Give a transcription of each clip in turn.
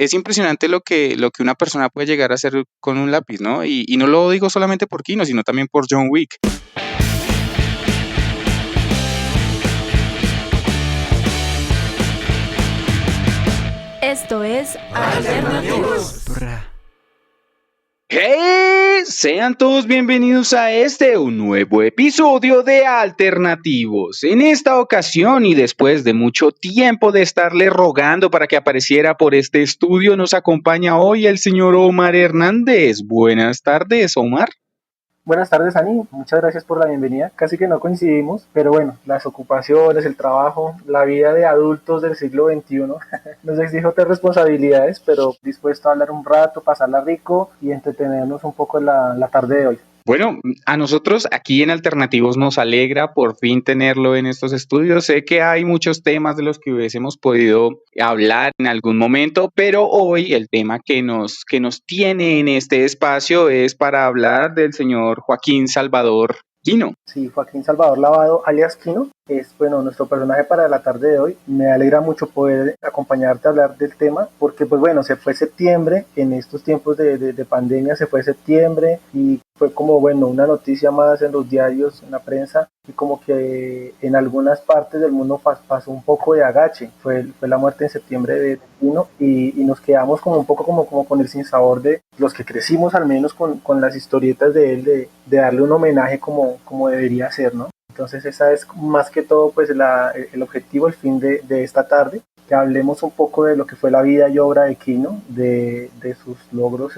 es impresionante lo que una persona puede llegar a hacer con un lápiz, ¿no? Y no lo digo solamente por Kino, sino también por John Wick. Esto es Alternativos. ¡Hey! Sean todos bienvenidos a un nuevo episodio de Alternativos. En esta ocasión y después de mucho tiempo de estarle rogando para que apareciera por este estudio, nos acompaña hoy el señor Omar Hernández. Buenas tardes, Omar. Buenas tardes, Ani. Muchas gracias por la bienvenida. Casi que no coincidimos, pero bueno, las ocupaciones, el trabajo, la vida de adultos del siglo XXI nos exige otras responsabilidades, pero dispuesto a hablar un rato, pasarla rico y entretenernos un poco en la tarde de hoy. Bueno, a nosotros aquí en Alternativos nos alegra por fin tenerlo en estos estudios. Sé que hay muchos temas de los que hubiésemos podido hablar en algún momento, pero hoy el tema que nos tiene en este espacio es para hablar del señor Joaquín Salvador Kino. Sí, Joaquín Salvador Lavado, alias Kino, es nuestro personaje para la tarde de hoy. Me alegra mucho poder acompañarte a hablar del tema, porque pues bueno, se fue septiembre, en estos tiempos de pandemia se fue septiembre y fue como bueno, una noticia más en los diarios, en la prensa, y como que en algunas partes del mundo pasó un poco de agache. Fue la muerte en septiembre de Kino y nos quedamos como un poco como con el sinsabor de los que crecimos al menos con las historietas de él, de darle un homenaje como debería ser, ¿no? Entonces esa es más que todo pues el objetivo, el fin de esta tarde, que hablemos un poco de lo que fue la vida y obra de Kino, de sus logros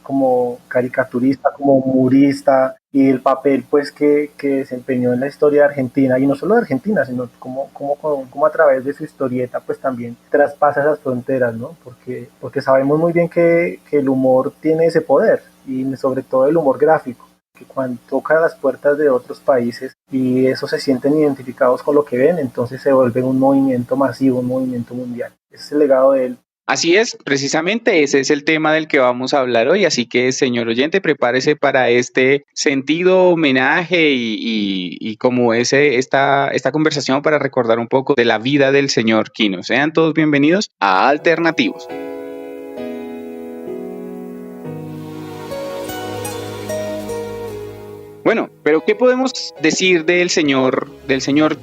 como caricaturista, como humorista y el papel pues que desempeñó en la historia de Argentina, y no solo de Argentina, sino como a través de su historieta pues también traspasa esas fronteras, ¿no? Porque sabemos muy bien que el humor tiene ese poder, y sobre todo el humor gráfico, que cuando toca las puertas de otros países y esos se sienten identificados con lo que ven, entonces se vuelve un movimiento masivo, un movimiento mundial. Ese es el legado de él. Así es, precisamente ese es el tema del que vamos a hablar hoy, así que señor oyente, prepárese para este sentido homenaje y como esta conversación para recordar un poco de la vida del señor Kino. Sean todos bienvenidos a Alternativos. Bueno, pero ¿qué podemos decir del señor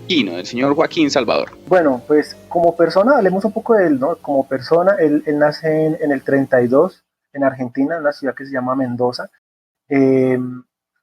Kino, del señor Joaquín Salvador? Bueno, pues como persona, hablemos un poco de él, ¿no? Como persona, él nace en el 32, en Argentina, en una ciudad que se llama Mendoza. Eh,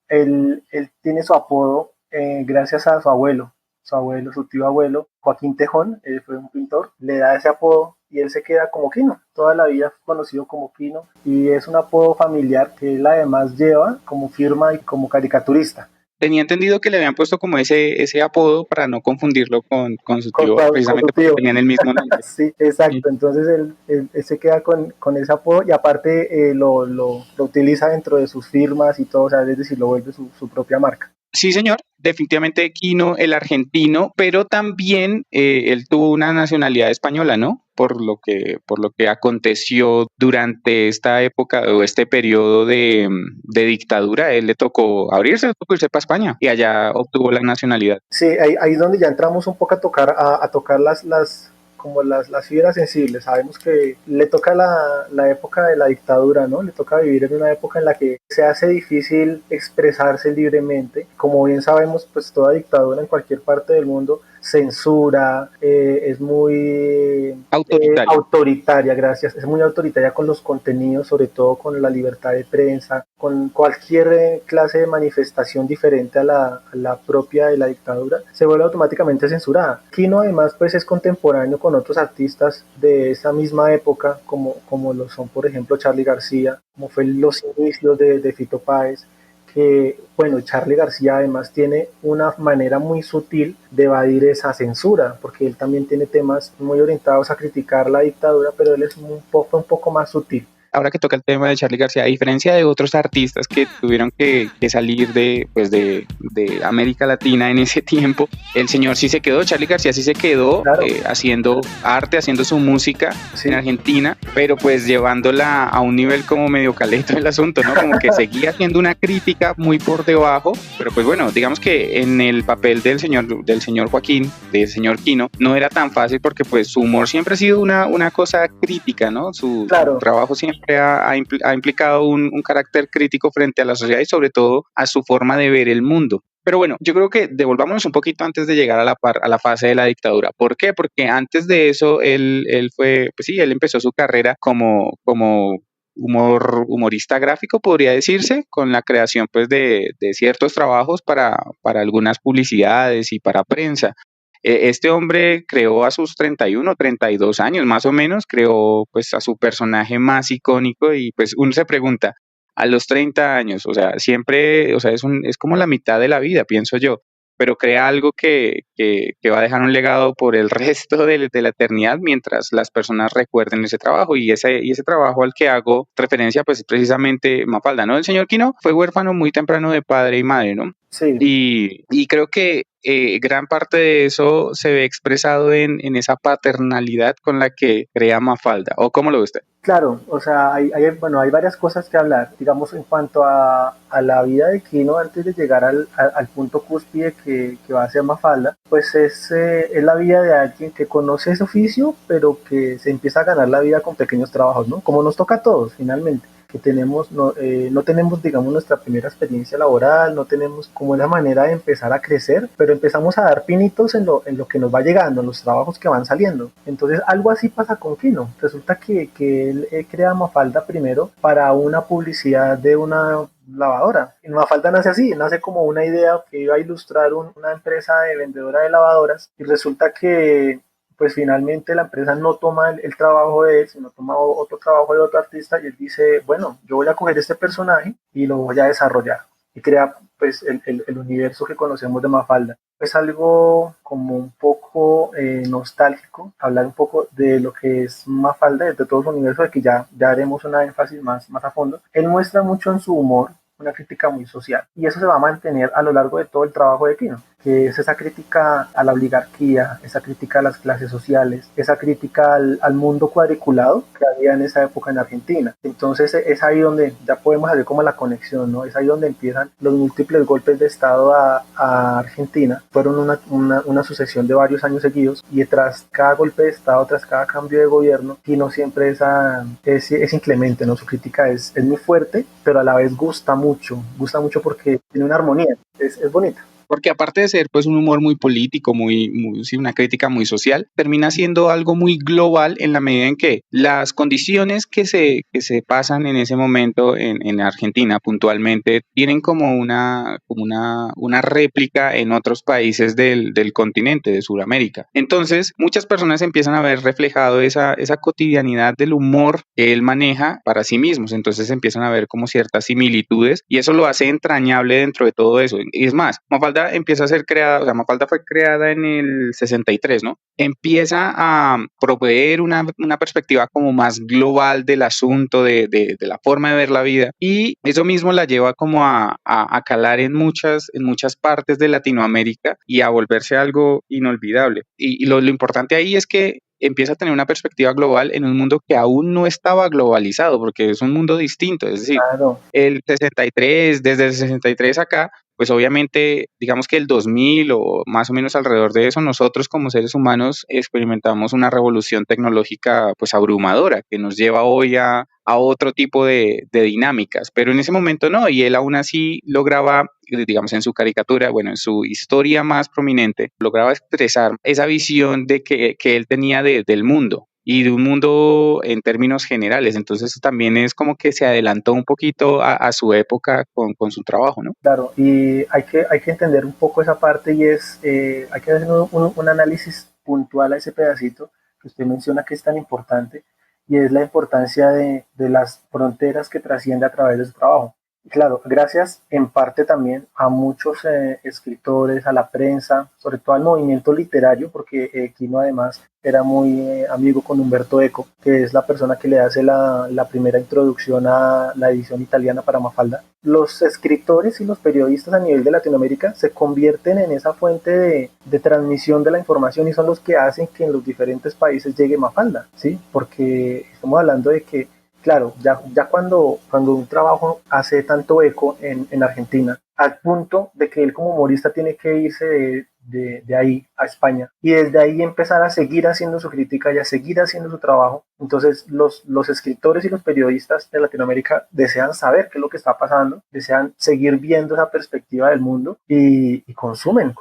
él tiene su apodo gracias a su tío abuelo, Joaquín Tejón, él fue un pintor, le da ese apodo y él se queda como Kino, toda la vida conocido como Kino, y es un apodo familiar que él además lleva como firma y como caricaturista. Tenía entendido que le habían puesto como ese apodo para no confundirlo con su tío, precisamente porque tenían el mismo nombre. Sí, exacto. Entonces él se queda con ese apodo y aparte lo utiliza dentro de sus firmas y todo, o sea, es decir, lo vuelve su propia marca. Sí, señor, definitivamente Kino, el argentino, pero también él tuvo una nacionalidad española, ¿no? Por lo que aconteció durante esta época o este periodo de dictadura, él le tocó abrirse, le tocó irse para España y allá obtuvo la nacionalidad. Sí, ahí es donde ya entramos un poco a tocar las fibras sensibles. Sabemos que le toca la época de la dictadura, ¿no? Le toca vivir en una época en la que se hace difícil expresarse libremente. Como bien sabemos, pues toda dictadura en cualquier parte del mundo censura, es muy autoritaria, gracias, es muy autoritaria con los contenidos, sobre todo con la libertad de prensa, con cualquier clase de manifestación diferente a la propia de la dictadura, se vuelve automáticamente censurada. Kino además pues es contemporáneo con otros artistas de esa misma época, como lo son por ejemplo Charly García, como fue los inicios de Fito Páez, que, bueno, Charly García además tiene una manera muy sutil de evadir esa censura, porque él también tiene temas muy orientados a criticar la dictadura, pero él es un poco más sutil. ahora que toca el tema de Charly García, a diferencia de otros artistas que tuvieron que salir de América Latina en ese tiempo, el señor sí se quedó, Charly García sí se quedó Claro, haciendo arte, haciendo su música en sí, Argentina, pero pues llevándola a un nivel como medio caleto el asunto, ¿no? Como que seguía haciendo una crítica muy por debajo, pero pues bueno, digamos que en el papel del señor Joaquín, del señor Quino, no era tan fácil porque pues su humor siempre ha sido una cosa crítica, ¿no? Su claro. trabajo siempre ha implicado un carácter crítico frente a la sociedad y sobre todo a su forma de ver el mundo. Pero bueno, yo creo que devolvámonos un poquito antes de llegar a la fase de la dictadura. ¿Por qué? Porque antes de eso él fue, pues sí, él empezó su carrera como humorista gráfico, podría decirse, con la creación pues de ciertos trabajos para algunas publicidades y para prensa. Este hombre creó a sus 31, 32 años más o menos, creó pues a su personaje más icónico y pues uno se pregunta, a los 30 años, o sea, siempre, o sea, es como la mitad de la vida, pienso yo, pero crea algo que va a dejar un legado por el resto de la eternidad mientras las personas recuerden ese trabajo y ese trabajo al que hago referencia pues es precisamente Mafalda, ¿no? El señor Quino fue huérfano muy temprano de padre y madre, ¿no? Sí, Y creo que gran parte de eso se ve expresado en esa paternalidad con la que crea Mafalda. ¿O cómo lo ve usted? claro, o sea, bueno, hay varias cosas que hablar, digamos, en cuanto a la vida de Kino antes de llegar al punto cúspide que va a ser Mafalda, pues es la vida de alguien que conoce ese oficio, pero que se empieza a ganar la vida con pequeños trabajos, ¿no? Como nos toca a todos, finalmente que no tenemos, digamos, nuestra primera experiencia laboral, no tenemos como la manera de empezar a crecer, pero empezamos a dar pinitos en lo que nos va llegando, en los trabajos que van saliendo. Entonces, algo así pasa con Kino. Resulta que él crea Mafalda primero para una publicidad de una lavadora. Y Mafalda nace así, nace como una idea que iba a ilustrar una empresa de vendedora de lavadoras y resulta que pues finalmente la empresa no toma el trabajo de él, sino toma otro trabajo de otro artista y él dice, bueno, yo voy a coger este personaje y lo voy a desarrollar y crea pues el universo que conocemos de Mafalda. Es algo como un poco nostálgico, hablar un poco de lo que es Mafalda, de todo su universo, de que ya haremos una énfasis más a fondo. Él muestra mucho en su humor una crítica muy social y eso se va a mantener a lo largo de todo el trabajo de Quino, que es esa crítica a la oligarquía, esa crítica a las clases sociales, esa crítica al mundo cuadriculado que había en esa época en Argentina. Entonces es ahí donde ya podemos hacer como la conexión, ¿no? Es ahí donde empiezan los múltiples golpes de Estado a Argentina. Fueron una sucesión de varios años seguidos y tras cada golpe de Estado, tras cada cambio de gobierno, Quino siempre es inclemente, ¿no? Su crítica es muy fuerte, pero a la vez gusta mucho porque tiene una armonía, es bonita. Porque aparte de ser pues un humor muy político, sí, una crítica muy social, termina siendo algo muy global en la medida en que las condiciones que se pasan en ese momento en Argentina puntualmente tienen como una réplica en otros países del continente, de Sudamérica. Entonces, muchas personas empiezan a ver reflejado esa cotidianidad del humor que él maneja para sí mismos. Entonces empiezan a ver como ciertas similitudes y eso lo hace entrañable dentro de todo eso. Y es más, Mafalda empieza a ser creada, o sea, Mafalda fue creada en el 63, ¿no? Empieza a proveer una perspectiva como más global del asunto, de la forma de ver la vida, y eso mismo la lleva como a calar en muchas partes de Latinoamérica y a volverse algo inolvidable. Y lo importante ahí es que empieza a tener una perspectiva global en un mundo que aún no estaba globalizado, porque es un mundo distinto, es decir, Claro, desde el 63 acá, pues obviamente, digamos que el 2000 o más o menos alrededor de eso, nosotros como seres humanos experimentamos una revolución tecnológica pues abrumadora que nos lleva hoy a otro tipo de dinámicas, pero en ese momento no, y él aún así lograba, digamos en su caricatura, bueno, en su historia más prominente, lograba expresar esa visión que él tenía del mundo y de un mundo en términos generales. Entonces también es como que se adelantó un poquito a su época con su trabajo, ¿no? claro, y hay que entender un poco esa parte y hay que hacer un análisis puntual a ese pedacito que usted menciona que es tan importante y es la importancia de las fronteras que trasciende a través de su trabajo. Claro, gracias en parte también a muchos escritores, a la prensa, sobre todo al movimiento literario, porque Quino además era muy amigo con Humberto Eco, que es la persona que le hace la primera introducción a la edición italiana para Mafalda. Los escritores y los periodistas a nivel de Latinoamérica se convierten en esa fuente de transmisión de la información y son los que hacen que en los diferentes países llegue Mafalda, ¿sí? Porque estamos hablando de que claro, ya cuando un trabajo hace tanto eco en Argentina, al punto de que él como humorista tiene que irse de ahí a España y desde ahí empezar a seguir haciendo su crítica y a seguir haciendo su trabajo. Entonces los escritores y los periodistas de Latinoamérica desean saber qué es lo que está pasando, desean seguir viendo esa perspectiva del mundo y consumen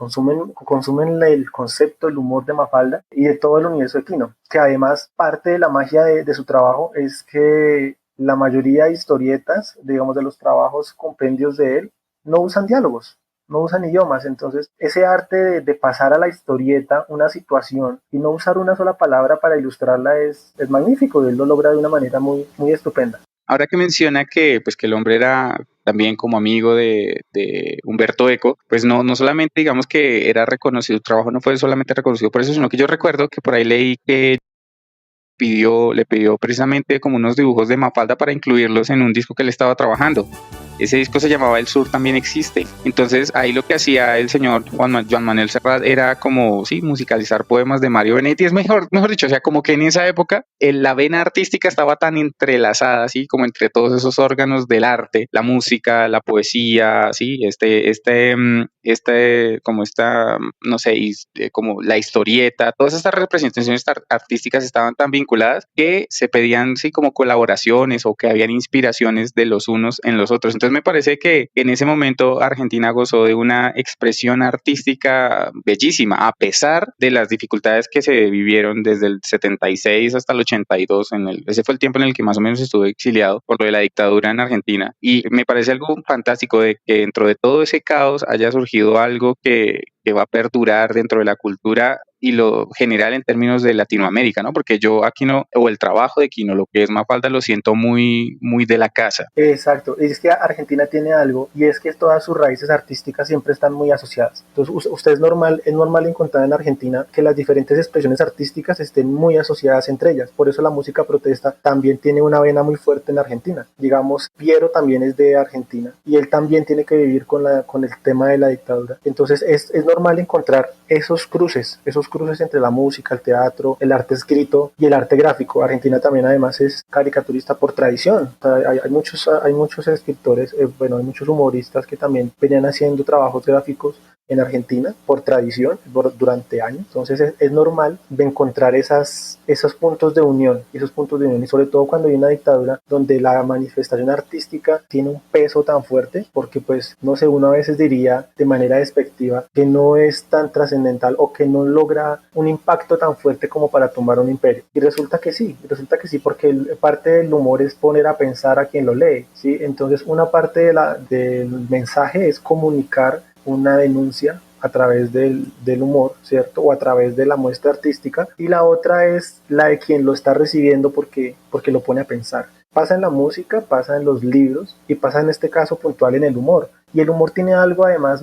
el concepto, el humor de Mafalda y de todo el universo de Quino, que además parte de la magia de su trabajo es que la mayoría de historietas, digamos de los trabajos, compendios de él, no usan diálogos, no usan idiomas. Entonces, ese arte de pasar a la historieta una situación y no usar una sola palabra para ilustrarla es magnífico. Él lo logra de una manera muy estupenda. Ahora que menciona que, pues, que el hombre era también como amigo de Humberto Eco, pues no solamente digamos que era reconocido, su trabajo no fue solamente reconocido por eso, sino que yo recuerdo que por ahí leí que le pidió precisamente como unos dibujos de Mafalda para incluirlos en un disco que él estaba trabajando. Ese disco se llamaba El Sur también existe. Entonces ahí lo que hacía el señor Joan Manuel Serrat era como, sí, musicalizar poemas de Mario Benedetti. Es mejor dicho, o sea, como que en esa época la vena artística estaba tan entrelazada, así como entre todos esos órganos del arte, la música, la poesía, sí, como esta, no sé, como la historieta, todas estas representaciones artísticas estaban tan vinculadas que se pedían, sí, como colaboraciones o que habían inspiraciones de los unos en los otros. Entonces me parece que en ese momento Argentina gozó de una expresión artística bellísima, a pesar de las dificultades que se vivieron desde el 76 hasta el 82. Ese fue el tiempo en el que más o menos estuve exiliado por lo de la dictadura en Argentina. Y me parece algo fantástico de que dentro de todo ese caos haya surgido algo que va a perdurar dentro de la cultura y lo general en términos de Latinoamérica, ¿no? Porque yo aquí no, o el trabajo de Quino, lo que es Mafalda, lo siento muy de la casa. Exacto, es que Argentina tiene algo y es que todas sus raíces artísticas siempre están muy asociadas. Entonces, es normal encontrar en Argentina que las diferentes expresiones artísticas estén muy asociadas entre ellas. Por eso la música protesta también tiene una vena muy fuerte en Argentina. Digamos, Piero también es de Argentina y él también tiene que vivir con el tema de la dictadura. Entonces, es normal encontrar esos cruces entre la música, el teatro, el arte escrito y el arte gráfico. Argentina también además es caricaturista por tradición. O sea, hay muchos escritores, hay muchos humoristas que también venían haciendo trabajos gráficos en Argentina por tradición durante años. Entonces es normal de encontrar esos puntos de unión, y sobre todo cuando hay una dictadura donde la manifestación artística tiene un peso tan fuerte, porque pues no sé, uno a veces diría de manera despectiva que no es tan trascendental o que no logra un impacto tan fuerte como para tumbar un imperio. Y resulta que sí, porque parte del humor es poner a pensar a quien lo lee, ¿sí? Entonces una parte del mensaje es comunicar una denuncia a través del humor, ¿cierto? O a través de la muestra artística, y la otra es la de quien lo está recibiendo porque lo pone a pensar. Pasa en la música, pasa en los libros y pasa en este caso puntual en el humor. Y el humor tiene algo además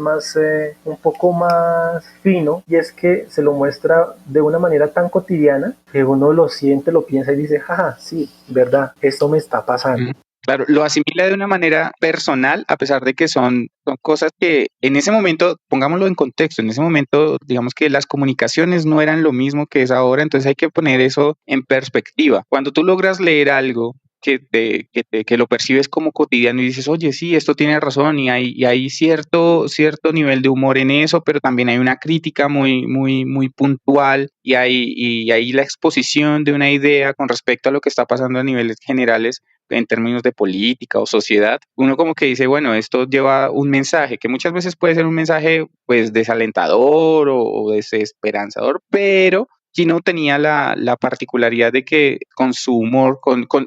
un poco más fino, y es que se lo muestra de una manera tan cotidiana que uno lo siente, lo piensa y dice, jaja, sí, verdad, esto me está pasando. Claro, lo asimila de una manera personal, a pesar de que son cosas que en ese momento, pongámoslo en contexto, en ese momento, digamos que las comunicaciones no eran lo mismo que es ahora, entonces hay que poner eso en perspectiva. Cuando tú logras leer algo que lo percibes como cotidiano y dices, oye, sí, esto tiene razón y hay cierto nivel de humor en eso, pero también hay una crítica muy puntual y hay la exposición de una idea con respecto a lo que está pasando a niveles generales en términos de política o sociedad, uno como que dice, bueno, esto lleva un mensaje, que muchas veces puede ser un mensaje pues desalentador o desesperanzador, pero Kino tenía la particularidad de que con su humor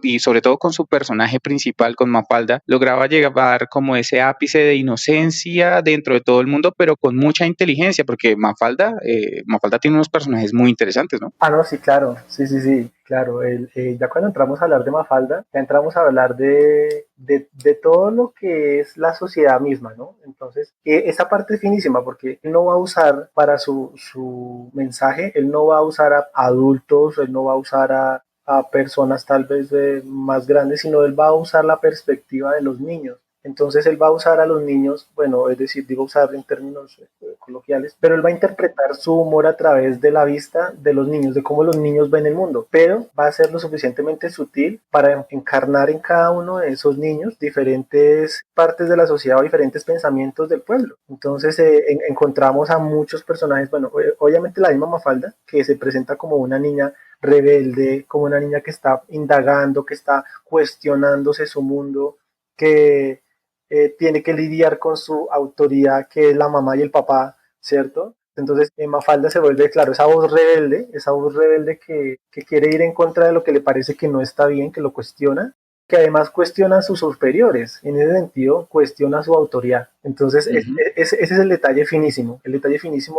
y sobre todo con su personaje principal, con Mafalda, lograba llevar como ese ápice de inocencia dentro de todo el mundo, pero con mucha inteligencia, porque Mafalda tiene unos personajes muy interesantes, ¿no? Ah, no, sí, claro, sí, Claro, ya cuando entramos a hablar de Mafalda, ya entramos a hablar de todo lo que es la sociedad misma, ¿no? Entonces, esa parte es finísima porque él no va a usar para su mensaje, él no va a usar a adultos, él no va a usar a personas tal vez más grandes, sino él va a usar la perspectiva de los niños. Entonces él va a usar a los niños, bueno, es decir, digo usar en términos coloquiales, pero él va a interpretar su humor a través de la vista de los niños, de cómo los niños ven el mundo, pero va a ser lo suficientemente sutil para encarnar en cada uno de esos niños diferentes partes de la sociedad o diferentes pensamientos del pueblo. Entonces encontramos a muchos personajes, bueno, obviamente la misma Mafalda, que se presenta como una niña rebelde, como una niña que está indagando, que está cuestionándose su mundo, que tiene que lidiar con su autoridad, que es la mamá y el papá, ¿cierto? Entonces, Mafalda se vuelve, claro, esa voz rebelde que quiere ir en contra de lo que le parece que no está bien, que lo cuestiona, que además cuestiona a sus superiores, en ese sentido cuestiona su autoridad. Entonces, ese es el detalle finísimo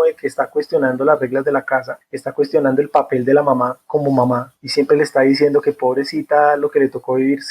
de que está cuestionando las reglas de la casa, está cuestionando el papel de la mamá como mamá, y siempre le está diciendo que pobrecita lo que le tocó vivir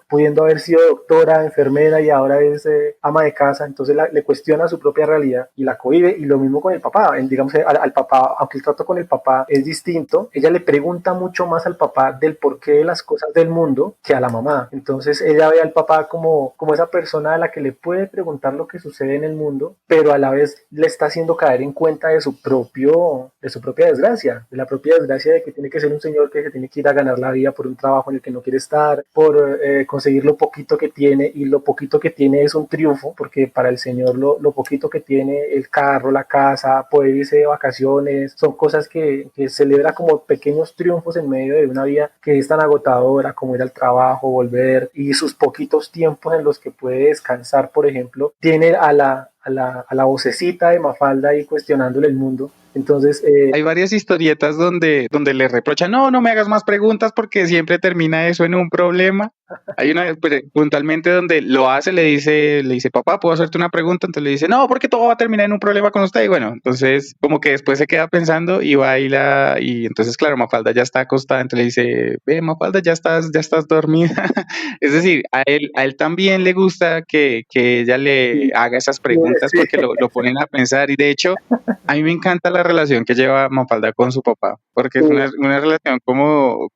pudiendo haber sido doctora, enfermera y ahora es ama de casa. Entonces le cuestiona su propia realidad y la cohíbe, y lo mismo con el papá. Digamos, al papá, aunque el trato con el papá es distinto, ella le pregunta mucho más al papá del porqué de las cosas del mundo que a la mamá. Entonces ella ve al papá como esa persona a la que le puede preguntar lo que sucede en el mundo, pero a la vez le está haciendo caer en cuenta de su propia desgracia, de la propia desgracia de que tiene que ser un señor que se tiene que ir a ganar la vida por un trabajo en el que no quiere estar, por conseguir lo poquito que tiene, y lo poquito que tiene es un triunfo, porque para el señor lo poquito que tiene, el carro, la casa, poder irse de vacaciones, son cosas que celebra como pequeños triunfos en medio de una vida que es tan agotadora como ir al trabajo, volver, y sus poquitos tiempos en los que puede descansar, por ejemplo, tiene a la vocecita de Mafalda ahí cuestionándole el mundo. Entonces, hay varias historietas donde le reprochan, no me hagas más preguntas porque siempre termina eso en un problema. Hay una puntualmente donde lo hace, le dice, papá, ¿puedo hacerte una pregunta? Entonces le dice, no, porque todo va a terminar en un problema con usted. Y bueno, entonces como que después se queda pensando y va y entonces claro, Mafalda ya está acostada, entonces le dice, ve, Mafalda, ya estás dormida. Es decir, a él también le gusta que ella le haga esas preguntas porque lo ponen a pensar, y de hecho a mí me encanta la relación que lleva Mafalda con su papá, porque es una relación como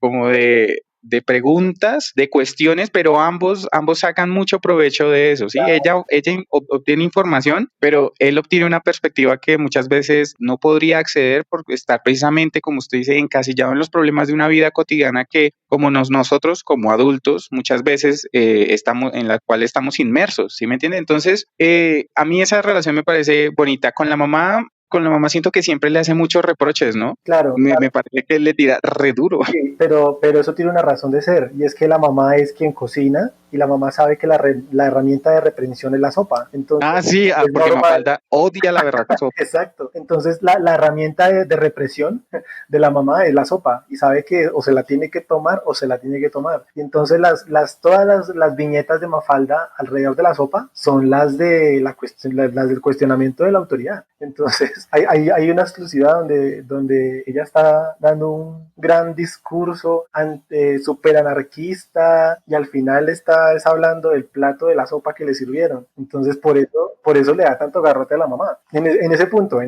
de preguntas, de cuestiones, pero ambos sacan mucho provecho de eso, ¿sí? Ella obtiene información, pero él obtiene una perspectiva que muchas veces no podría acceder por estar precisamente, como usted dice, encasillado en los problemas de una vida cotidiana que, como nosotros, como adultos, muchas veces en la cual estamos inmersos, ¿sí me entiende? Entonces, a mí esa relación me parece bonita. Con la mamá siento que siempre le hace muchos reproches, ¿no? claro, Me parece que él le tira re duro. sí, pero eso tiene una razón de ser, y es que la mamá es quien cocina, y la mamá sabe que la herramienta de reprensión es la sopa. Entonces, Ah, sí, es porque normal. Mafalda odia la berraca sopa. Exacto. Entonces la herramienta de represión de la mamá es la sopa, y sabe que o se la tiene que tomar o se la tiene que tomar. Y entonces todas las viñetas de Mafalda alrededor de la sopa son las de las del cuestionamiento de la autoridad. Entonces hay una exclusividad donde ella está dando un gran discurso súper anarquista, y al final está hablando del plato de la sopa que le sirvieron. Entonces por eso le da tanto garrote a la mamá en ese punto.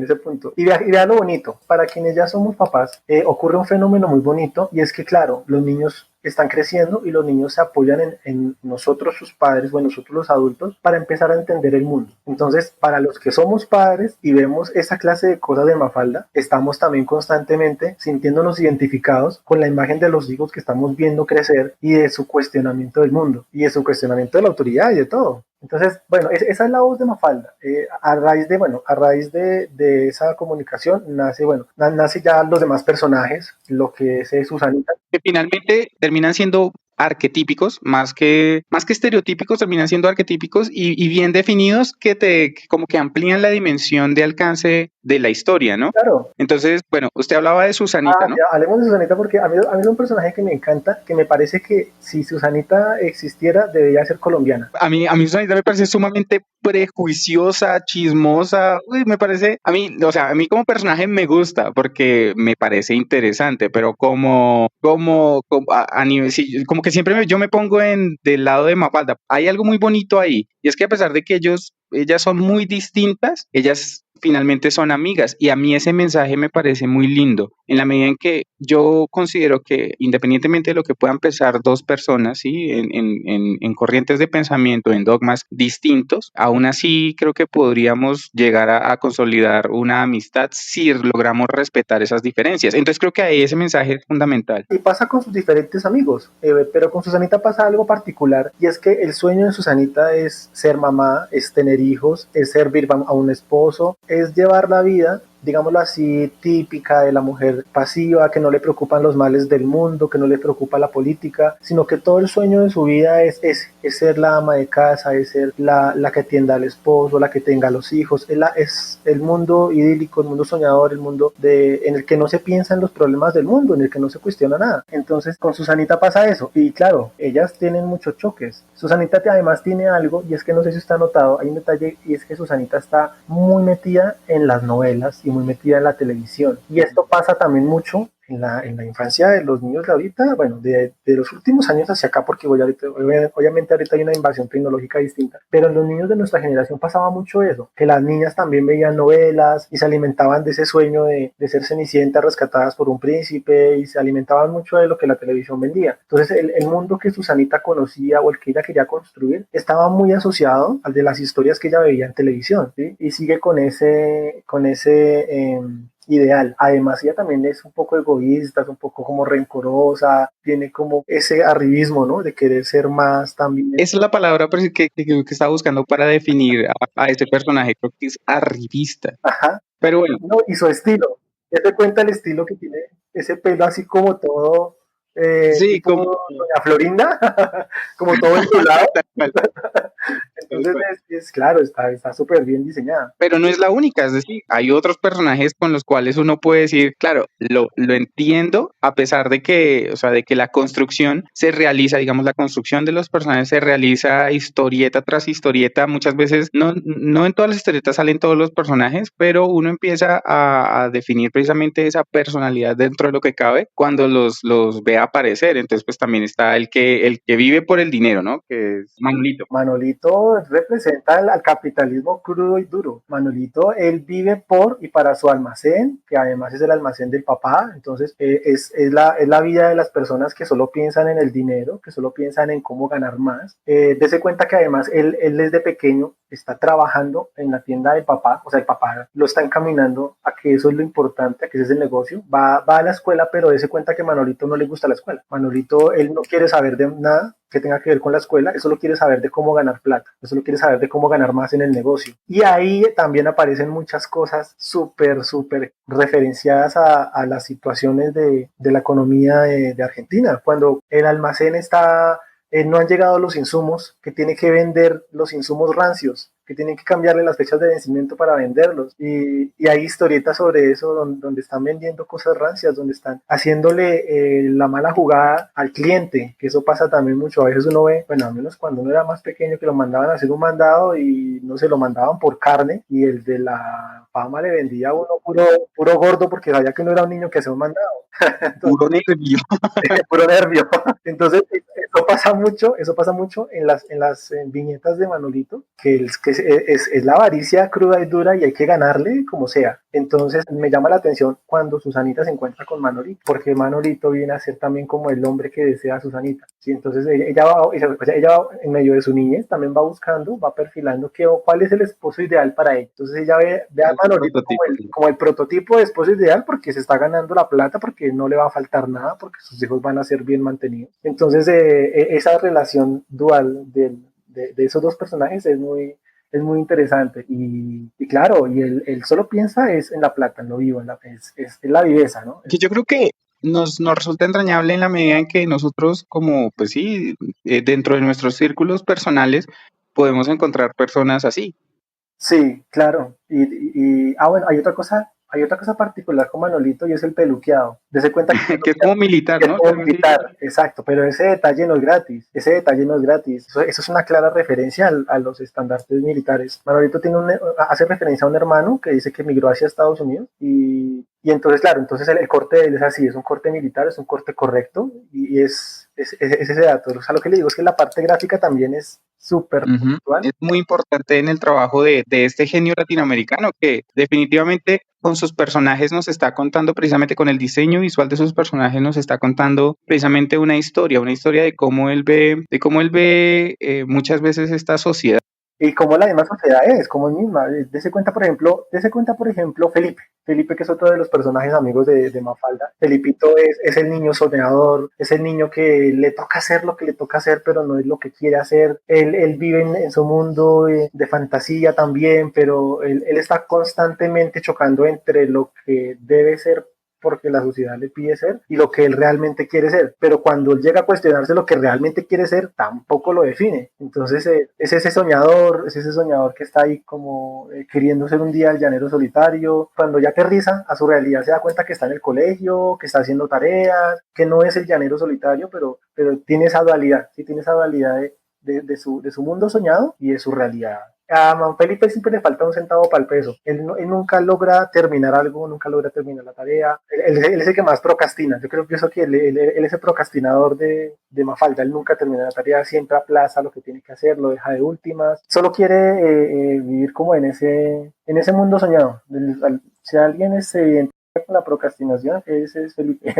Y vea lo bonito, para quienes ya somos papás, ocurre un fenómeno muy bonito, y es que claro, los niños están creciendo y los niños se apoyan en nosotros, sus padres, o en nosotros los adultos, para empezar a entender el mundo. Entonces, para los que somos padres y vemos esa clase de cosas de Mafalda, estamos también constantemente sintiéndonos identificados con la imagen de los hijos que estamos viendo crecer, y de su cuestionamiento del mundo y de su cuestionamiento de la autoridad y de todo. Entonces, bueno, esa es la voz de Mafalda. A raíz de esa comunicación nace ya los demás personajes, lo que es Susanita. Que finalmente terminan siendo arquetípicos, más que estereotípicos, terminan siendo arquetípicos y bien definidos, que como que amplían la dimensión de alcance de la historia, ¿no? Claro. Entonces, bueno, usted hablaba de Susanita, ¿no? Ya, hablemos de Susanita porque a mí es un personaje que me encanta, que me parece que si Susanita existiera debería ser colombiana. A mí Susanita me parece sumamente prejuiciosa, chismosa, uy, me parece, o sea, a mí como personaje me gusta porque me parece interesante, pero a nivel, sí, como que siempre yo me pongo del lado de Mafalda. Hay algo muy bonito ahí, y es que a pesar de que ellas son muy distintas, ellas finalmente son amigas, y a mí ese mensaje me parece muy lindo, en la medida en que yo considero que independientemente de lo que puedan pensar dos personas, ¿sí? En corrientes de pensamiento, en dogmas distintos, aún así creo que podríamos llegar a consolidar una amistad si logramos respetar esas diferencias. Entonces creo que ahí ese mensaje es fundamental. Y pasa con sus diferentes amigos, pero con Susanita pasa algo particular, y es que el sueño de Susanita es ser mamá, es tener hijos, es servir a un esposo, es llevar la vida, digámoslo así, típica de la mujer pasiva, que no le preocupan los males del mundo, que no le preocupa la política, sino que todo el sueño de su vida es ser la ama de casa, es ser la que atienda al esposo, la que tenga los hijos, es el mundo idílico, el mundo soñador, el mundo en el que no se piensa en los problemas del mundo, en el que no se cuestiona nada. Entonces con Susanita pasa eso, y claro, ellas tienen muchos choques. Susanita además tiene algo, y es que no sé si usted ha notado, hay un detalle, y es que Susanita está muy metida en las novelas y muy metida en la televisión, y esto pasa también mucho en la infancia de los niños de ahorita, bueno, de los últimos años hacia acá, porque obviamente ahorita hay una invasión tecnológica distinta, pero en los niños de nuestra generación pasaba mucho eso, que las niñas también veían novelas y se alimentaban de ese sueño de ser cenicientas rescatadas por un príncipe, y se alimentaban mucho de lo que la televisión vendía. Entonces el mundo que Susanita conocía o el que ella quería construir estaba muy asociado al de las historias que ella veía en televisión, ¿sí? Y sigue con ese ideal. Además, ella también es un poco egoísta, es un poco como rencorosa, tiene como ese arribismo, ¿no? De querer ser más también. Esa es la palabra que estaba buscando para definir a este personaje, creo que es arribista. Ajá. Pero bueno. No, y su estilo. Ya te cuenta el estilo que tiene, ese pelo así como todo, Sí, tipo como... Doña Florinda, como todo ondulado. Entonces claro, está súper bien diseñada. Pero no es la única, es decir, hay otros personajes con los cuales uno puede decir, claro, lo entiendo, a pesar de que, o sea, de que la construcción se realiza, digamos, la construcción de los personajes se realiza historieta tras historieta, muchas veces, no en todas las historietas salen todos los personajes, pero uno empieza a definir precisamente esa personalidad dentro de lo que cabe cuando los ve aparecer. Entonces, pues también está el que vive por el dinero, ¿no? Que es Manolito. Manolito representa al capitalismo crudo y duro. Manolito, él vive por y para su almacén, que además es el almacén del papá. Entonces es la vida de las personas que solo piensan en el dinero, que solo piensan en cómo ganar más. Dese cuenta que además él desde pequeño está trabajando en la tienda del papá, o sea, el papá lo está encaminando a que eso es lo importante, a que ese es el negocio. Va a la escuela, pero dese cuenta que Manolito no le gusta la escuela. Manolito, él no quiere saber de nada que tenga que ver con la escuela, eso lo quiere saber de cómo ganar plata, eso lo quiere saber de cómo ganar más en el negocio. Y ahí también aparecen muchas cosas súper referenciadas a las situaciones de la economía de Argentina. Cuando el almacén no han llegado los insumos, que tiene que vender los insumos rancios, que tienen que cambiarle las fechas de vencimiento para venderlos. Y hay historietas sobre eso donde están vendiendo cosas rancias, donde están haciéndole la mala jugada al cliente, que eso pasa también mucho. A veces uno ve, bueno, al menos cuando uno era más pequeño, que lo mandaban a hacer un mandado y no se lo mandaban por carne, y el de la fama le vendía a uno puro gordo porque sabía que uno era un niño que hacía un mandado. Entonces, puro nervio. puro nervio. Entonces, eso pasa mucho en las viñetas de Manolito, que es la avaricia cruda y dura y hay que ganarle como sea. Entonces me llama la atención cuando Susanita se encuentra con Manolito, porque Manolito viene a ser también como el hombre que desea a Susanita. ¿Sí? Entonces ella va en medio de su niñez también va buscando, va perfilando cuál es el esposo ideal para ella. Entonces ella ve a Manolito como el prototipo de esposo ideal, porque se está ganando la plata, porque no le va a faltar nada, porque sus hijos van a ser bien mantenidos. Entonces esa relación dual de esos dos personajes es muy interesante, y claro, y él solo piensa es en la plata, en lo vivo, es la viveza, ¿no? Que yo creo que nos resulta entrañable en la medida en que nosotros, como, pues sí, dentro de nuestros círculos personales, podemos encontrar personas así. Sí, claro. Bueno, hay otra cosa particular con Manolito y es el peluqueado. Dese cuenta que Que es como militar, que es ¿no? como Algo así. militar, exacto, pero ese detalle no es gratis, ese detalle no es gratis. Eso es una clara referencia a los estandartes militares. Manolito hace referencia a un hermano que dice que emigró hacia Estados Unidos y entonces, claro, entonces el corte de él es así, es un corte militar, es un corte correcto y es ese dato. O sea, lo que le digo es que la parte gráfica también es súper Ujú. puntual. Es muy importante en el trabajo de este genio latinoamericano que definitivamente con sus personajes nos está contando, precisamente con el diseño visual de sus personajes, nos está contando precisamente una historia de cómo él ve muchas veces esta sociedad. Y como la misma sociedad es, como es misma. Dese cuenta, por ejemplo, Felipe, que es otro de los personajes amigos de Mafalda. Felipito es el niño soñador, es el niño que le toca hacer lo que le toca hacer, pero no es lo que quiere hacer. Él vive en su mundo de fantasía también, pero él está constantemente chocando entre lo que debe ser porque la sociedad le pide ser y lo que él realmente quiere ser. Pero cuando él llega a cuestionarse lo que realmente quiere ser, tampoco lo define. Entonces es ese soñador que está ahí como queriendo ser un día el llanero solitario. Cuando ya aterriza a su realidad se da cuenta que está en el colegio, que está haciendo tareas, que no es el llanero solitario, pero tiene esa dualidad, sí tiene esa dualidad de su mundo soñado y de su realidad. A Manfelipe siempre le falta un centavo para el peso. Él nunca logra terminar algo, nunca logra terminar la tarea. Él es el que más procrastina. Yo creo que eso que él es el procrastinador de Mafalda. Él nunca termina la tarea, siempre aplaza lo que tiene que hacer, lo deja de últimas. Solo quiere vivir como en ese mundo soñado. Si alguien se identifica con la procrastinación, ese es Felipe.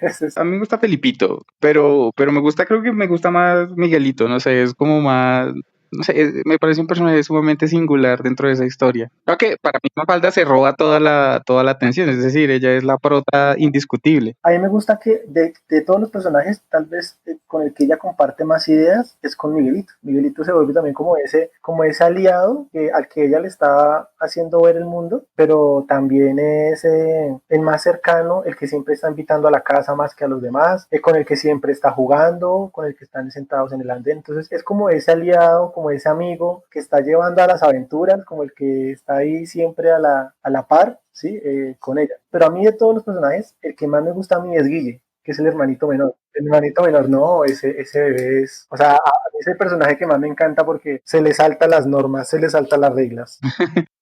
Ese es A mí me gusta Felipito, pero me gusta, creo que me gusta más Miguelito, no sé, es como más, no sé, me parece un personaje sumamente singular dentro de esa historia. Creo que para mí Mafalda se roba toda la atención, es decir, ella es la prota indiscutible. A mí me gusta que de todos los personajes, tal vez con el que ella comparte más ideas es con Miguelito. Miguelito se vuelve también como ese aliado al que ella le está haciendo ver el mundo, pero también es el más cercano, el que siempre está invitando a la casa más que a los demás, con el que siempre está jugando, con el que están sentados en el andén. Entonces es como ese aliado, como ese amigo que está llevando a las aventuras, como el que está ahí siempre a la par, ¿sí? Con ella. Pero a mí de todos los personajes, el que más me gusta a mí es Guille, que es el hermanito menor. El hermanito menor, no, ese bebé es, o sea, a mí es el personaje que más me encanta porque se le salta las normas, se le salta las reglas.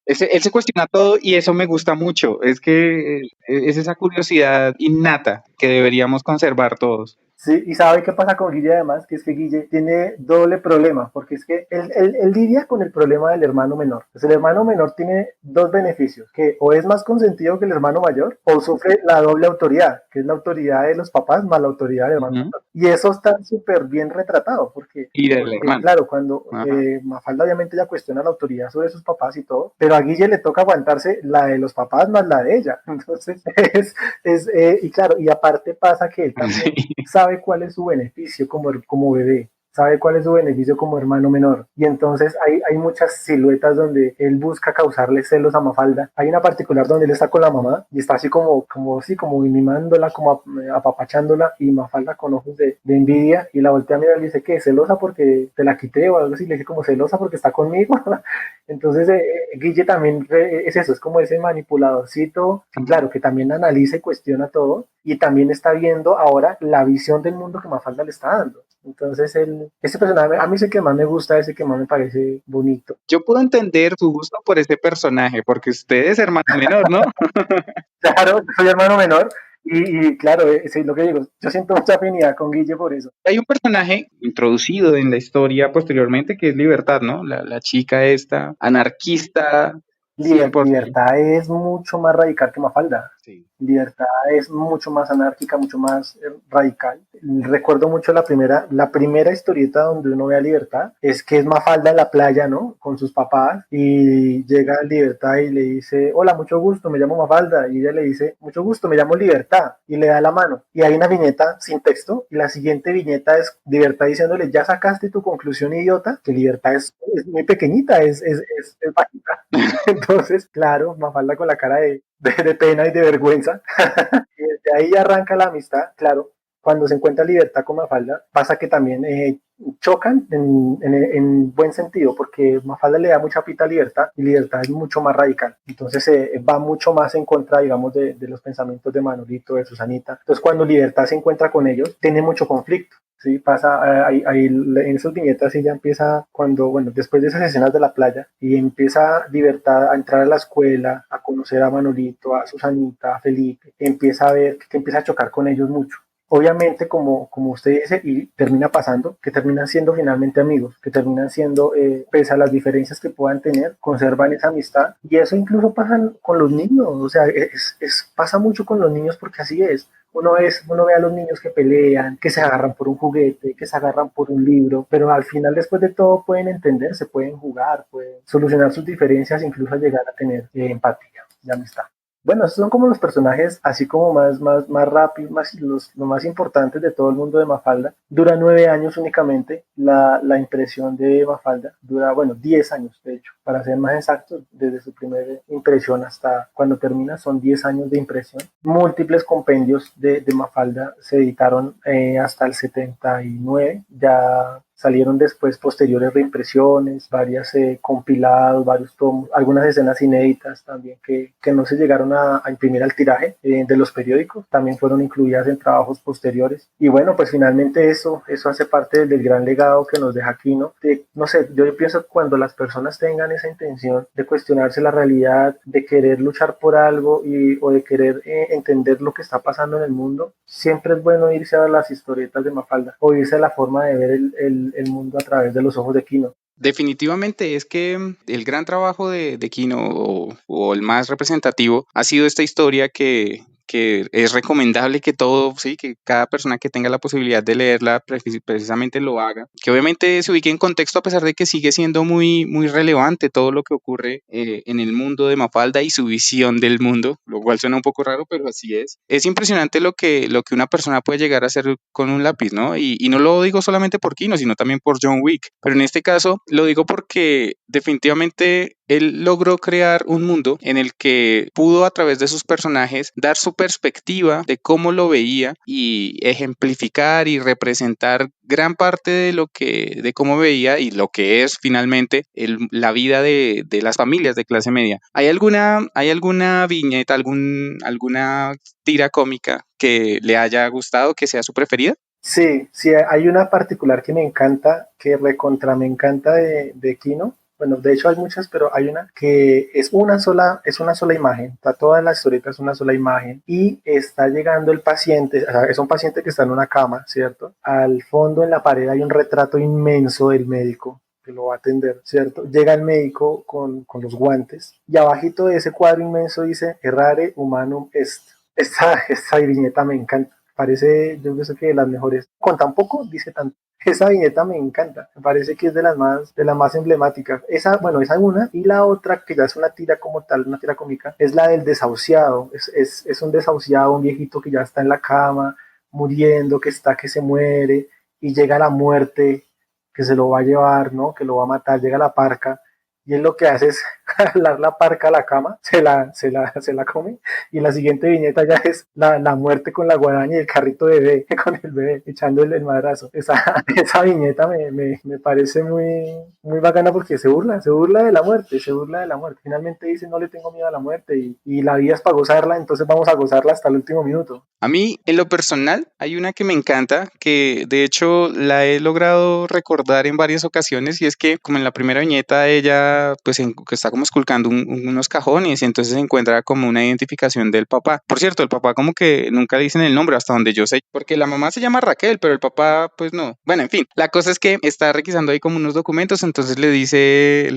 Él se cuestiona todo y eso me gusta mucho, es que es esa curiosidad innata que deberíamos conservar todos. Sí, y sabe qué pasa con Guille además, que es que Guille tiene doble problema, porque es que él lidia con el problema del hermano menor. Entonces el hermano menor tiene dos beneficios, que o es más consentido que el hermano mayor, o sufre la doble autoridad, que es la autoridad de los papás más la autoridad del hermano Ujú. menor. Y eso está súper bien retratado, Y del hermano. claro, cuando Ajá. Mafalda obviamente ya cuestiona la autoridad sobre sus papás y todo, pero a Guille le toca aguantarse la de los papás más la de ella. Entonces y claro, y aparte pasa que él también Sí. sabe cuál es su beneficio como bebé, sabe cuál es su beneficio como hermano menor. Y entonces hay muchas siluetas donde él busca causarle celos a Mafalda. Hay una particular donde él está con la mamá y está así como mimándola, como apapachándola y Mafalda con ojos de envidia y la voltea a mirar y le dice, ¿qué? ¿Celosa porque te la quité o algo así? Le dice como celosa porque está conmigo. Entonces Guille también es eso, es como ese manipuladorcito, claro, que también analiza y cuestiona todo y también está viendo ahora la visión del mundo que Mafalda le está dando. Entonces, ese personaje, a mí es el que más me gusta, ese que más me parece bonito. Yo puedo entender tu gusto por este personaje, porque usted es hermano menor, ¿no? Claro, yo soy hermano menor y claro, es lo que digo, yo siento mucha afinidad con Guille por eso. Hay un personaje introducido en la historia posteriormente que es Libertad, ¿no? La chica esta, anarquista, 100%. Libertad es mucho más radical que Mafalda. Sí. Libertad es mucho más anárquica, mucho más radical. Recuerdo mucho la primera historieta donde uno ve a Libertad, es que es Mafalda en la playa, ¿no? Con sus papás y llega Libertad y le dice, hola, mucho gusto, me llamo Mafalda. Y ella le dice, mucho gusto, me llamo Libertad. Y le da la mano. Y hay una viñeta sin texto y la siguiente viñeta es Libertad diciéndole, ya sacaste tu conclusión, idiota, que Libertad es muy pequeñita, es bajita. Entonces, claro, Mafalda con la cara de pena y de vergüenza. Y desde ahí arranca la amistad, claro. Cuando se encuentra Libertad con Mafalda, pasa que también chocan en buen sentido, porque Mafalda le da mucha pita a Libertad y Libertad es mucho más radical. Entonces va mucho más en contra, digamos, de los pensamientos de Manolito, de Susanita. Entonces cuando Libertad se encuentra con ellos, tiene mucho conflicto. Sí, pasa ahí en esas viñetas y ya empieza cuando, bueno, después de esas escenas de la playa y empieza Libertad a entrar a la escuela, a conocer a Manolito, a Susanita, a Felipe, empieza a ver que empieza a chocar con ellos mucho. Obviamente, como usted dice, y termina pasando, que terminan siendo finalmente amigos, que terminan siendo, pese a las diferencias que puedan tener, conservan esa amistad. Y eso incluso pasa con los niños, o sea, pasa mucho con los niños porque así es. Uno ve a los niños que pelean, que se agarran por un juguete, que se agarran por un libro, pero al final, después de todo, pueden entenderse, pueden jugar, pueden solucionar sus diferencias, incluso llegar a tener empatía y amistad. Bueno, esos son como los personajes así como más rápidos, los más importantes de todo el mundo de Mafalda. Dura 9 años únicamente la impresión de Mafalda. Dura, bueno, 10 años, de hecho, para ser más exactos, desde su primera impresión hasta cuando termina, son 10 años de impresión. Múltiples compendios de Mafalda se editaron hasta el 79, ya salieron después posteriores reimpresiones, varias compilados, varios tomos, algunas escenas inéditas también que no se llegaron a imprimir al tiraje de los periódicos, también fueron incluidas en trabajos posteriores. Y bueno, pues finalmente eso hace parte del gran legado que nos deja Quino. No sé, yo pienso que cuando las personas tengan esa intención de cuestionarse la realidad, de querer luchar por algo o de querer entender lo que está pasando en el mundo, siempre es bueno irse a las historietas de Mafalda o irse a la forma de ver el mundo a través de los ojos de Quino. Definitivamente es que el gran trabajo de Quino o el más representativo ha sido esta historia que es recomendable que que cada persona que tenga la posibilidad de leerla precisamente lo haga, que obviamente se ubique en contexto a pesar de que sigue siendo muy, muy relevante todo lo que ocurre en el mundo de Mafalda y su visión del mundo, lo cual suena un poco raro, pero así es. Es impresionante lo que una persona puede llegar a hacer con un lápiz, ¿no? Y no lo digo solamente por Quino, sino también por John Wick, pero en este caso lo digo porque definitivamente él logró crear un mundo en el que pudo a través de sus personajes dar su perspectiva de cómo lo veía y ejemplificar y representar gran parte de cómo veía y lo que es finalmente la vida de las familias de clase media. ¿Hay alguna viñeta, alguna tira cómica que le haya gustado, que sea su preferida? Sí, hay una particular que me encanta, que recontra me encanta de Quino. Bueno, de hecho hay muchas, pero hay una que es una sola imagen. Está toda la historieta, es una sola imagen. Y está llegando el paciente, o sea, es un paciente que está en una cama, ¿cierto? Al fondo en la pared hay un retrato inmenso del médico que lo va a atender, ¿cierto? Llega el médico con los guantes y abajito de ese cuadro inmenso dice Errare humanum est. Esta viñeta me encanta. Parece, yo pienso que de las mejores. Con tan poco, dice tanto. Esa viñeta me encanta. Me parece que es de las más emblemáticas. Esa una. Y la otra, que ya es una tira como tal, una tira cómica, es la del desahuciado. Es un desahuciado, un viejito que ya está en la cama, muriendo, que se muere, y llega la muerte, que se lo va a llevar, ¿no? Que lo va a matar, llega la parca. Y él lo que hace es jalar la parca a la cama, se la come, y la siguiente viñeta ya es la muerte con la guadaña y el carrito de bebé, con el bebé echándole el madrazo. Esa viñeta me parece muy bacana porque se burla de la muerte, Finalmente dice, no le tengo miedo a la muerte y la vida es para gozarla, entonces vamos a gozarla hasta el último minuto. A mí, en lo personal, hay una que me encanta, que de hecho la he logrado recordar en varias ocasiones, y es que como en la primera viñeta ella pues que está como esculcando unos cajones y entonces se encuentra como una identificación del papá. Por cierto, el papá como que nunca le dicen el nombre hasta donde yo sé, porque la mamá se llama Raquel, pero el papá pues no. Bueno, en fin, la cosa es que está requisando ahí como unos documentos, entonces le dice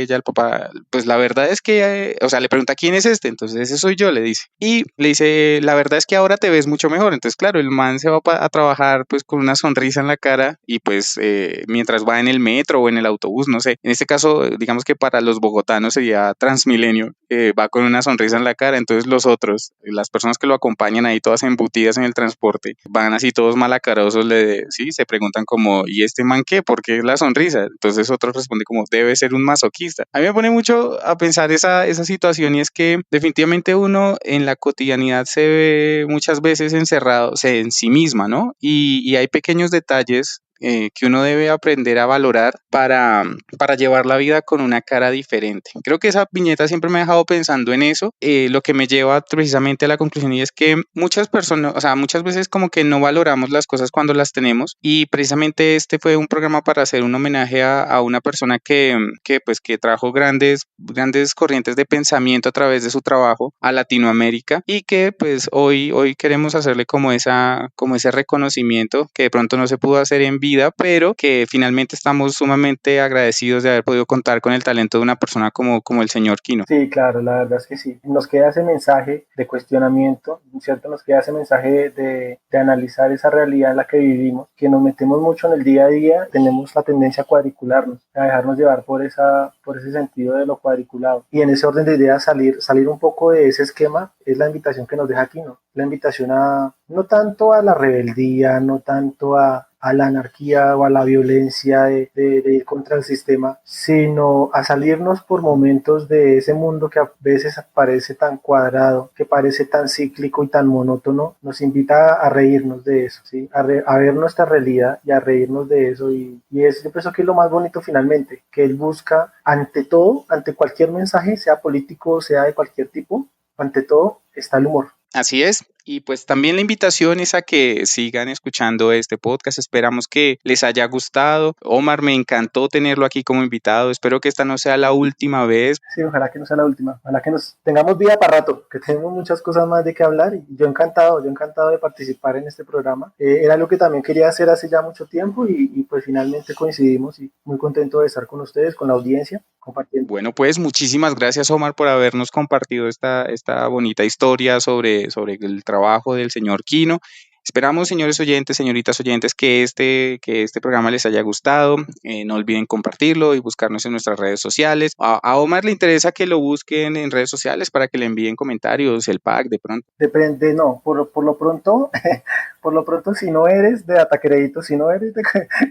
ella al papá, pues la verdad es que, o sea, le pregunta quién es este, entonces ese soy yo, le dice. Y le dice, la verdad es que ahora te ves mucho mejor. Entonces, claro, el man se va a trabajar pues con una sonrisa en la cara y pues mientras va en el metro o en el autobús, no sé. En este caso, digamos que para los bogotanos sería Transmilenio, va con una sonrisa en la cara. Entonces los otros, las personas que lo acompañan ahí todas embutidas en el transporte, van así todos malacarosos, sí, se preguntan como, ¿y este man qué? ¿Por qué la sonrisa? Entonces otro responde como, debe ser un masoquista. A mí me pone mucho a pensar esa situación, y es que definitivamente uno en la cotidianidad se ve muchas veces encerrado en sí misma, ¿no? Y hay pequeños detalles que uno debe aprender a valorar para llevar la vida con una cara diferente. Creo que esa viñeta siempre me ha dejado pensando en eso, lo que me lleva precisamente a la conclusión y es que muchas personas, o sea, muchas veces como que no valoramos las cosas cuando las tenemos y precisamente este fue un programa para hacer un homenaje a una persona que trajo grandes corrientes de pensamiento a través de su trabajo a Latinoamérica y que pues hoy queremos hacerle como ese reconocimiento que de pronto no se pudo hacer en vida, pero que finalmente estamos sumamente agradecidos de haber podido contar con el talento de una persona como el señor Quino. Sí, claro, la verdad es que sí. Nos queda ese mensaje de cuestionamiento, ¿cierto? Nos queda ese mensaje de analizar esa realidad en la que vivimos, que nos metemos mucho en el día a día, tenemos la tendencia a cuadricularnos, a dejarnos llevar por ese sentido de lo cuadriculado. Y en ese orden de ideas salir un poco de ese esquema es la invitación que nos deja Quino. La invitación no tanto a la rebeldía, no tanto a la anarquía o a la violencia de ir contra el sistema, sino a salirnos por momentos de ese mundo que a veces parece tan cuadrado, que parece tan cíclico y tan monótono, nos invita a reírnos de eso, ¿sí? A ver nuestra realidad y a reírnos de eso yo pienso que es lo más bonito finalmente, que él busca ante todo, ante cualquier mensaje, sea político, sea de cualquier tipo, ante todo está el humor. Así es. Y pues también la invitación es a que sigan escuchando este podcast. Esperamos que les haya gustado. Omar, me encantó tenerlo aquí como invitado. Espero que esta no sea la última vez. Sí, ojalá que no sea la última. Ojalá que nos tengamos vida para rato, que tenemos muchas cosas más de qué hablar. Y yo encantado de participar en este programa. Era algo que también quería hacer hace ya mucho tiempo y pues finalmente coincidimos y muy contento de estar con ustedes, con la audiencia, compartiendo. Bueno, pues muchísimas gracias, Omar, por habernos compartido esta bonita historia sobre el trabajo del señor Quino. Esperamos, señores oyentes, señoritas oyentes, que este programa les haya gustado. No olviden compartirlo y buscarnos en nuestras redes sociales. A Omar le interesa que lo busquen en redes sociales para que le envíen comentarios, el pack de pronto. Depende, no, por lo pronto, si no eres de Data Crédito, si no eres de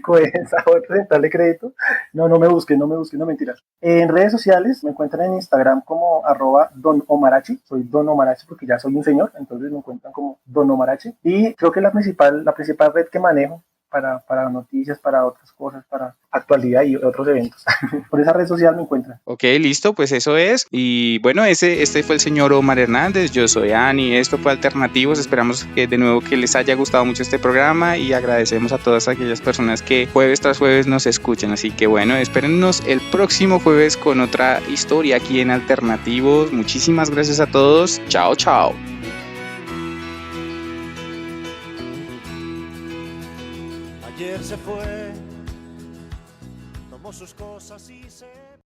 Codensa o Rental de Crédito, no me busques, no mentiras. En redes sociales me encuentran en Instagram como @donomarachi, soy Don Omarachi porque ya soy un señor, entonces me encuentran como Don Omarachi. Y creo que la principal red que manejo para noticias, para otras cosas, para actualidad y otros eventos. Por esa red social me encuentran. Ok, listo, pues eso es. Y bueno, este fue el señor Omar Hernández, yo soy Ani, esto fue Alternativos. Esperamos que de nuevo que les haya gustado mucho este programa y agradecemos a todas aquellas personas que jueves tras jueves nos escuchan. Así que bueno, espérennos el próximo jueves con otra historia aquí en Alternativos. Muchísimas gracias a todos. Chao, chao. Ayer se fue, tomó sus cosas y se...